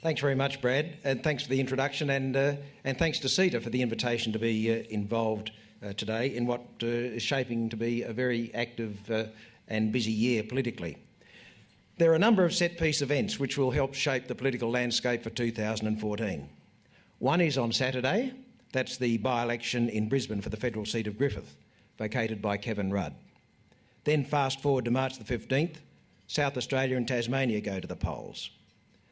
Thanks very much, Brad, and thanks for the introduction, and thanks to CEDA for the invitation to be involved today in what is shaping to be a very active and busy year politically. There are a number of set-piece events which will help shape the political landscape for 2014. One is on Saturday. That's the by-election in Brisbane for the federal seat of Griffith, vacated by Kevin Rudd. Then fast forward to March the 15th, South Australia and Tasmania go to the polls.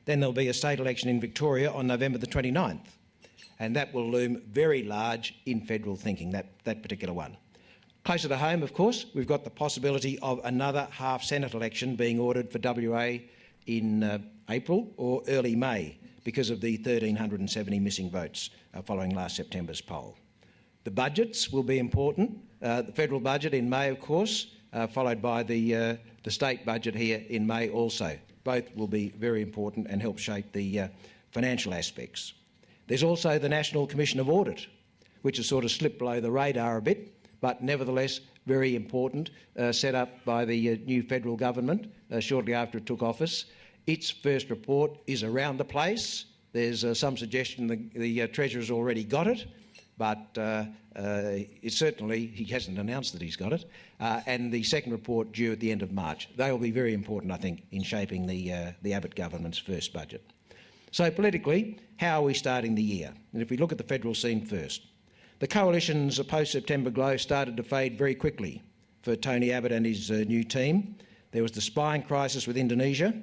Then there'll be a state election in Victoria on November the 29th, and that will loom very large in federal thinking, that particular one. Closer to home, of course, we've got the possibility of another half-Senate election being ordered for WA in April or early May because of the 1,370 missing votes following last September's poll. The budgets will be important. The federal budget in May, of course, followed by the state budget here in May also. Both will be very important and help shape the financial aspects. There's also the National Commission of Audit, which has sort of slipped below the radar a bit, but nevertheless very important, set up by the new federal government shortly after it took office. Its first report is around the place. There's some suggestion the Treasurer's already got it, but he hasn't announced that he's got it. And the second report due at the end of March. They will be very important, I think, in shaping the Abbott government's first budget. So politically, how are we starting the year? And if we look at the federal scene first, the coalition's post-September glow started to fade very quickly for Tony Abbott and his new team. There was the spying crisis with Indonesia,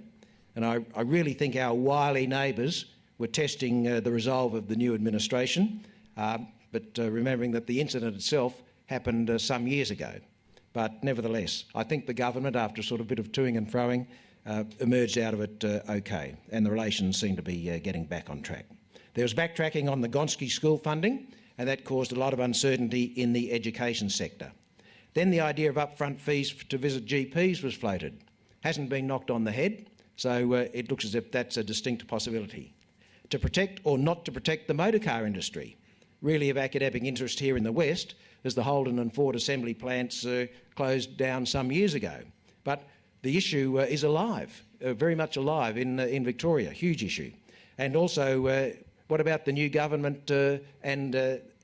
and I really think our wily neighbours were testing the resolve of the new administration, but remembering that the incident itself happened some years ago. But nevertheless, I think the government, after a sort of bit of toing and froing, emerged out of it okay, and the relations seem to be getting back on track. There was backtracking on the Gonski school funding, and that caused a lot of uncertainty in the education sector. Then the idea of upfront fees to visit GPs was floated. Hasn't been knocked on the head, so it looks as if that's a distinct possibility. To protect or not to protect the motor car industry, really of academic interest here in the West, as the Holden and Ford assembly plants closed down some years ago. But the issue is alive, very much alive in Victoria, huge issue. And also, what about the new government and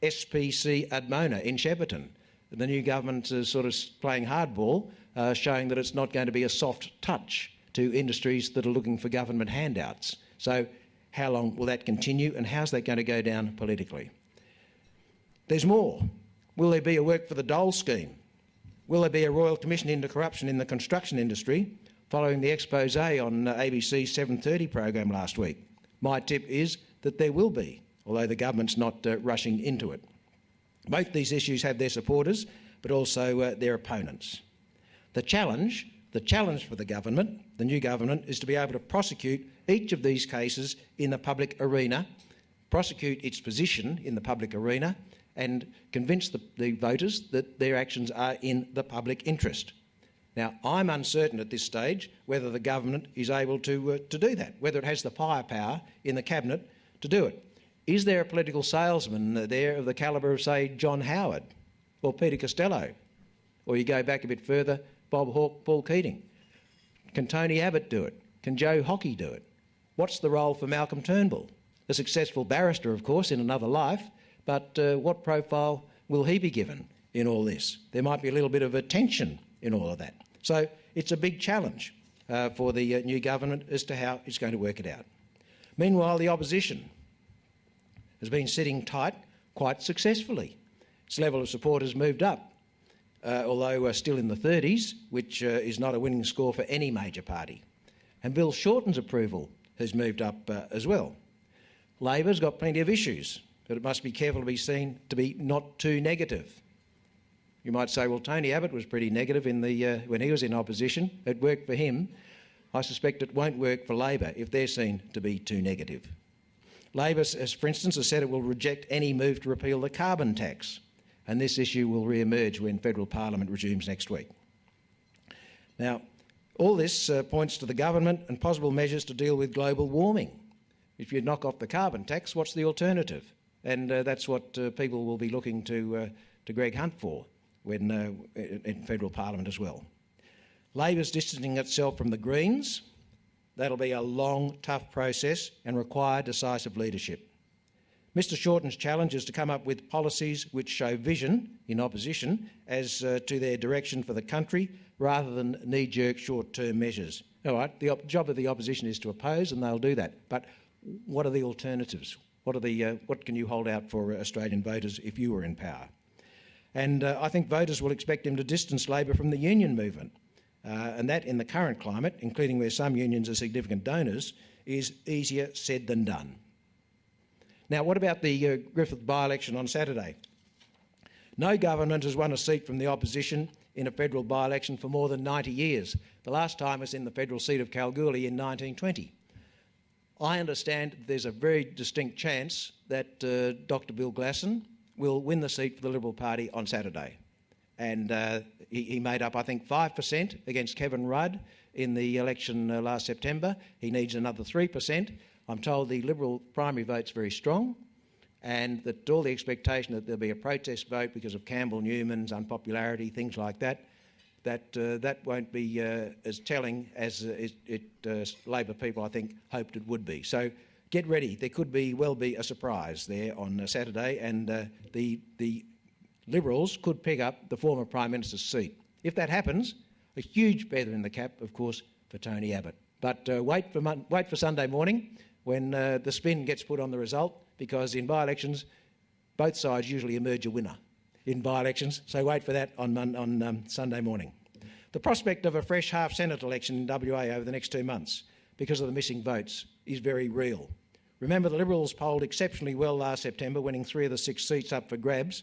SPC Admona in Shepparton? The new government is sort of playing hardball, showing that it's not going to be a soft touch to industries that are looking for government handouts. So how long will that continue, and how's that going to go down politically? There's more. Will there be a work for the dole scheme? Will there be a Royal Commission into corruption in the construction industry following the expose on ABC's 7:30 program last week? My tip is that there will be, although the government's not rushing into it. Both these issues have their supporters, but also their opponents. The challenge for the government, the new government, is to be able to prosecute each of these cases in the public arena, prosecute its position in the public arena, and convince the voters that their actions are in the public interest. Now, I'm uncertain at this stage whether the government is able to do that, whether it has the firepower in the cabinet to do it. Is there a political salesman there of the calibre of, say, John Howard or Peter Costello? Or you go back a bit further, Bob Hawke, Paul Keating. Can Tony Abbott do it? Can Joe Hockey do it? What's the role for Malcolm Turnbull? A successful barrister, of course, in another life, but what profile will he be given in all this? There might be a little bit of a tension in all of that. So it's a big challenge for the new government as to how it's going to work it out. Meanwhile, the opposition has been sitting tight quite successfully. Its level of support has moved up, although we're still in the 30s, which is not a winning score for any major party. And Bill Shorten's approval has moved up as well. Labor's got plenty of issues, but it must be careful to be seen to be not too negative. You might say, well, Tony Abbott was pretty negative when he was in opposition. It worked for him. I suspect it won't work for Labor if they're seen to be too negative. Labor, for instance, has said it will reject any move to repeal the carbon tax, and this issue will re-emerge when federal parliament resumes next week. Now, all this points to the government and possible measures to deal with global warming. If you knock off the carbon tax, what's the alternative? And that's what people will be looking to Greg Hunt for when in federal parliament as well. Labor's distancing itself from the Greens. That'll be a long, tough process and require decisive leadership. Mr Shorten's challenge is to come up with policies which show vision in opposition as to their direction for the country rather than knee-jerk short-term measures. All right, the job of the opposition is to oppose, and they'll do that. But what are the alternatives? What can you hold out for Australian voters if you were in power? And I think voters will expect him to distance Labor from the union movement. And that, in the current climate, including where some unions are significant donors, is easier said than done. Now, what about the Griffith by-election on Saturday? No government has won a seat from the opposition in a federal by-election for more than 90 years. The last time was in the federal seat of Kalgoorlie in 1920. I understand there's a very distinct chance that Dr Bill Glasson will win the seat for the Liberal Party on Saturday. And he made up, I think, 5% against Kevin Rudd in the election last September. He needs another 3%. I'm told the Liberal primary vote's very strong, and that all the expectation that there'll be a protest vote because of Campbell Newman's unpopularity, things like that, that won't be as telling as Labor people, I think, hoped it would be. So get ready. There could well be a surprise there on Saturday, and the Liberals could pick up the former Prime Minister's seat. If that happens, a huge feather in the cap, of course, for Tony Abbott. But wait for Sunday morning when the spin gets put on the result, because in by-elections, both sides usually emerge a winner in by-elections, so wait for that on Sunday morning. The prospect of a fresh half-Senate election in WA over the next 2 months, because of the missing votes, is very real. Remember, the Liberals polled exceptionally well last September, winning 3 of the 6 seats up for grabs.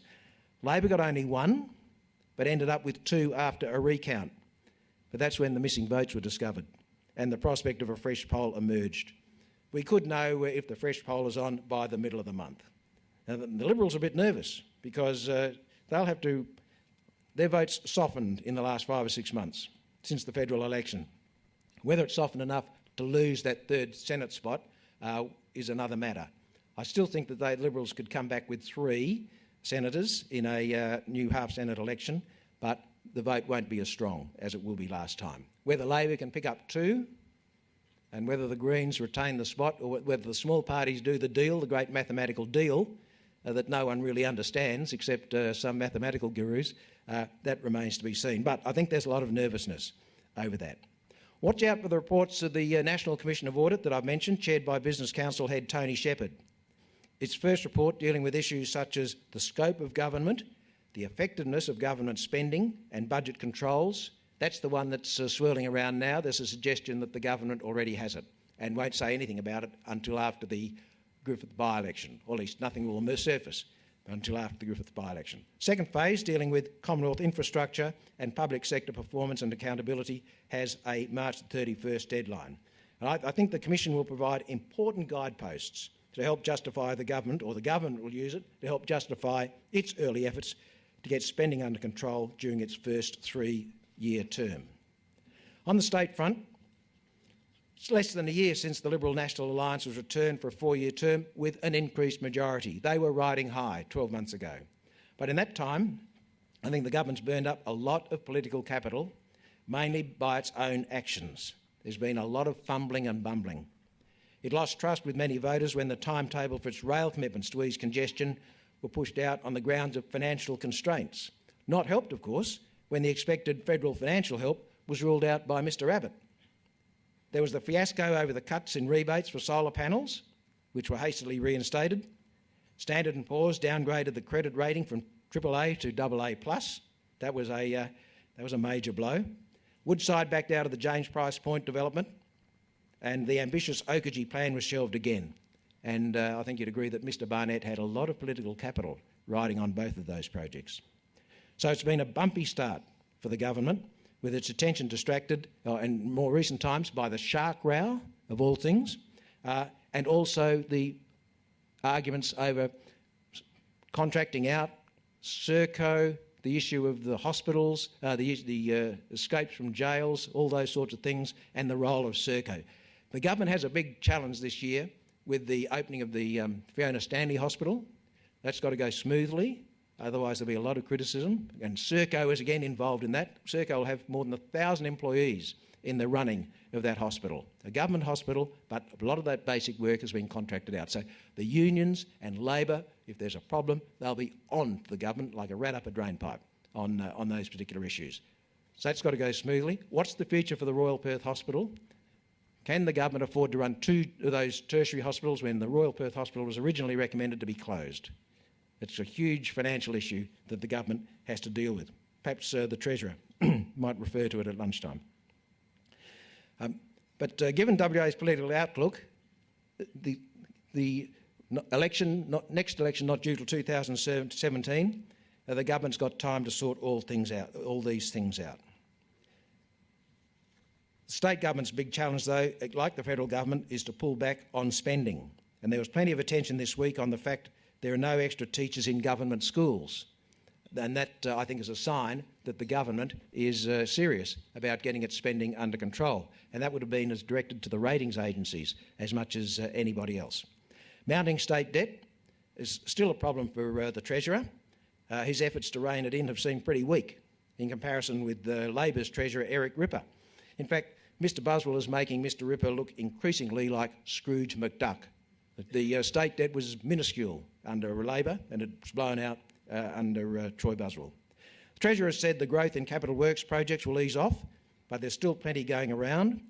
Labor got only 1, but ended up with 2 after a recount. But that's when the missing votes were discovered and the prospect of a fresh poll emerged. We could know if the fresh poll is on by the middle of the month. Now, the Liberals are a bit nervous because they'll have to... Their votes softened in the last 5 or 6 months since the federal election. Whether it's softened enough to lose that 3rd Senate spot is another matter. I still think that the Liberals could come back with 3 senators in a new half-Senate election, but the vote won't be as strong as it will be last time. Whether Labor can pick up 2, and whether the Greens retain the spot, or whether the small parties do the deal, the great mathematical deal, that no one really understands except some mathematical gurus, that remains to be seen. But I think there's a lot of nervousness over that. Watch out for the reports of the National Commission of Audit that I've mentioned, chaired by Business Council head Tony Shepherd. Its first report dealing with issues such as the scope of government, the effectiveness of government spending and budget controls. That's the one that's swirling around now. There's a suggestion that the government already has it and won't say anything about it until after the Griffith by-election, or at least nothing will surface until after the Griffith by-election. Second phase, dealing with Commonwealth infrastructure and public sector performance and accountability, has a March 31st deadline. And I think the Commission will provide important guideposts to help justify the government, or the government will use it to help justify its early efforts to get spending under control during its first 3-year term. On the state front, it's less than a year since the Liberal National Alliance was returned for a 4-year term with an increased majority. They were riding high 12 months ago. But in that time, I think the government's burned up a lot of political capital, mainly by its own actions. There's been a lot of fumbling and bumbling. It lost trust with many voters when the timetable for its rail commitments to ease congestion were pushed out on the grounds of financial constraints. Not helped, of course, when the expected federal financial help was ruled out by Mr Abbott. There was the fiasco over the cuts in rebates for solar panels, which were hastily reinstated. Standard & Poor's downgraded the credit rating from AAA to AA+. That was a major blow. Woodside backed out of the James Price Point development, and the ambitious Oakajee plan was shelved again. And I think you'd agree that Mr Barnett had a lot of political capital riding on both of those projects. So it's been a bumpy start for the government, with its attention distracted in more recent times by the shark row, of all things, and also the arguments over contracting out, Serco, the issue of the hospitals, the escapes from jails, all those sorts of things, and the role of Serco. The government has a big challenge this year with the opening of the Fiona Stanley Hospital. That's got to go smoothly. otherwise there'll be a lot of criticism, and Serco is again involved in that. Serco will have more than 1,000 employees in the running of that hospital. A government hospital, but a lot of that basic work has been contracted out. So the unions and Labor, if there's a problem, they'll be on to the government like a rat up a drain pipe on those particular issues. So that's got to go smoothly. What's the future for the Royal Perth Hospital? Can the government afford to run 2 of those tertiary hospitals when the Royal Perth Hospital was originally recommended to be closed? It's a huge financial issue that the government has to deal with. Perhaps the Treasurer might refer to it at lunchtime. But given WA's political outlook, the next election not due till 2017, the government's got time to sort all these things out. The state government's big challenge, though, like the federal government, is to pull back on spending. And there was plenty of attention this week on the fact there are no extra teachers in government schools. And that, I think, is a sign that the government is serious about getting its spending under control. And that would have been as directed to the ratings agencies as much as anybody else. Mounting state debt is still a problem for the Treasurer. His efforts to rein it in have seemed pretty weak in comparison with Labor's Treasurer, Eric Ripper. In fact, Mr Buswell is making Mr Ripper look increasingly like Scrooge McDuck. The state debt was minuscule under Labor and it was blown out under Troy Buswell. The Treasurer said the growth in capital works projects will ease off, but there's still plenty going around.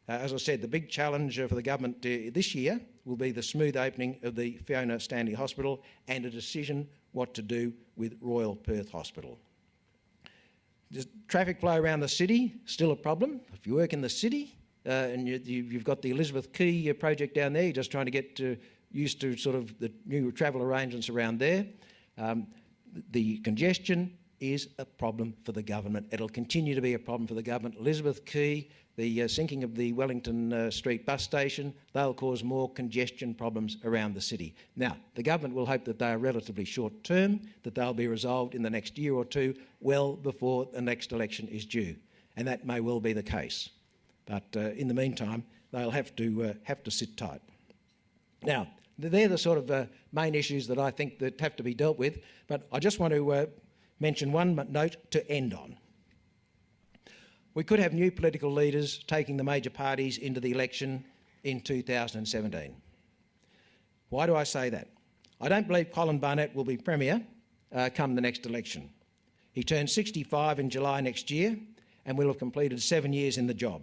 As I said, the big challenge for the government this year will be the smooth opening of the Fiona Stanley Hospital and a decision what to do with Royal Perth Hospital. The traffic flow around the city, still a problem. If you work in the city and you've got the Elizabeth Quay project down there, you're just trying to get used to sort of the new travel arrangements around there. The congestion is a problem for the government. It'll continue to be a problem for the government. Elizabeth Quay, the sinking of the Wellington Street bus station, they'll cause more congestion problems around the city. Now, the government will hope that they are relatively short term, that they'll be resolved in the next year or two, well before the next election is due. And that may well be the case. But in the meantime, they'll have to sit tight. Now, they're the sort of main issues that I think that have to be dealt with, but I just want to mention one note to end on. We could have new political leaders taking the major parties into the election in 2017. Why do I say that? I don't believe Colin Barnett will be Premier come the next election. He turns 65 in July next year and will have completed 7 years in the job.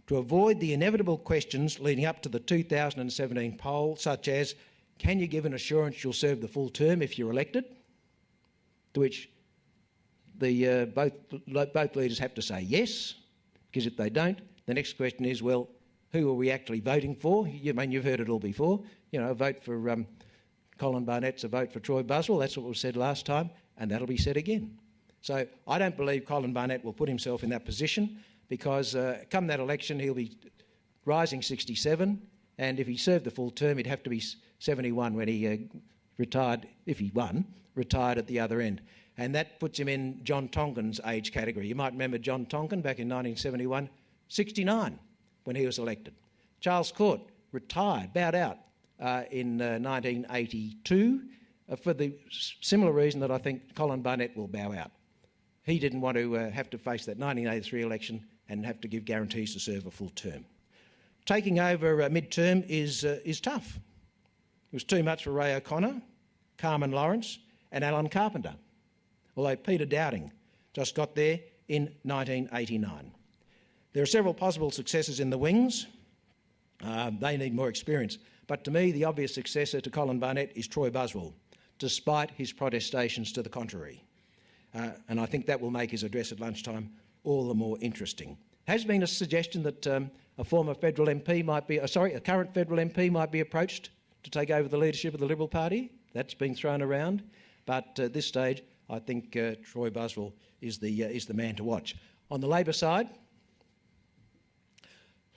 To avoid the inevitable questions leading up to the 2017 poll, such as, can you give an assurance you'll serve the full term if you're elected? To which both leaders have to say yes, because if they don't, the next question is, well, who are we actually voting for? You've heard it all before. You know, a vote for Colin Barnett's a vote for Troy Buswell. That's what was said last time, and that'll be said again. So I don't believe Colin Barnett will put himself in that position, because come that election he'll be rising 67, and if he served the full term he'd have to be 71 when he retired, if he won, retired at the other end. And that puts him in John Tonkin's age category. You might remember John Tonkin back in 1971, 69 when he was elected. Charles Court retired, bowed out in 1982 for the similar reason that I think Colin Barnett will bow out. He didn't want to have to face that 1983 election and have to give guarantees to serve a full term. Taking over mid-term is tough. It was too much for Ray O'Connor, Carmen Lawrence and Alan Carpenter, although Peter Dowding just got there in 1989. There are several possible successors in the wings. They need more experience. But to me, the obvious successor to Colin Barnett is Troy Buswell, despite his protestations to the contrary. And I think that will make his address at lunchtime all the more interesting. Has been a suggestion that a current federal MP might be approached to take over the leadership of the Liberal Party. That's been thrown around, but at this stage, I think Troy Buswell is the man to watch. On the Labor side,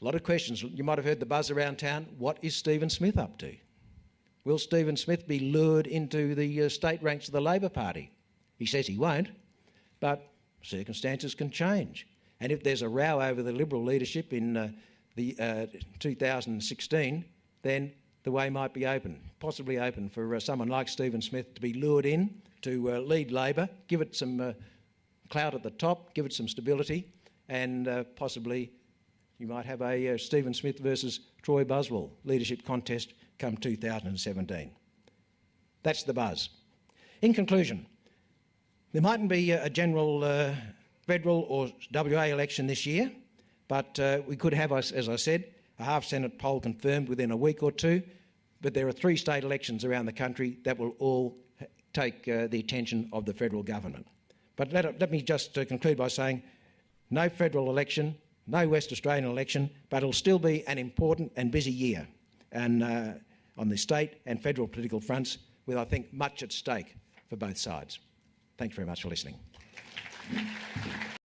a lot of questions. You might have heard the buzz around town. What is Stephen Smith up to? Will Stephen Smith be lured into the state ranks of the Labor Party? He says he won't, but circumstances can change. And if there's a row over the Liberal leadership in 2016, then the way might be open, possibly open for someone like Stephen Smith to be lured in to lead Labor, give it some clout at the top, give it some stability, and possibly you might have a Stephen Smith versus Troy Buswell leadership contest come 2017. That's the buzz. In conclusion, there mightn't be a general federal or WA election this year, but we could have, as I said, a half-Senate poll confirmed within a week or two, but there are 3 state elections around the country that will all take the attention of the federal government. But let me just conclude by saying no federal election, no West Australian election, but it'll still be an important and busy year and on the state and federal political fronts with, I think, much at stake for both sides. Thanks very much for listening.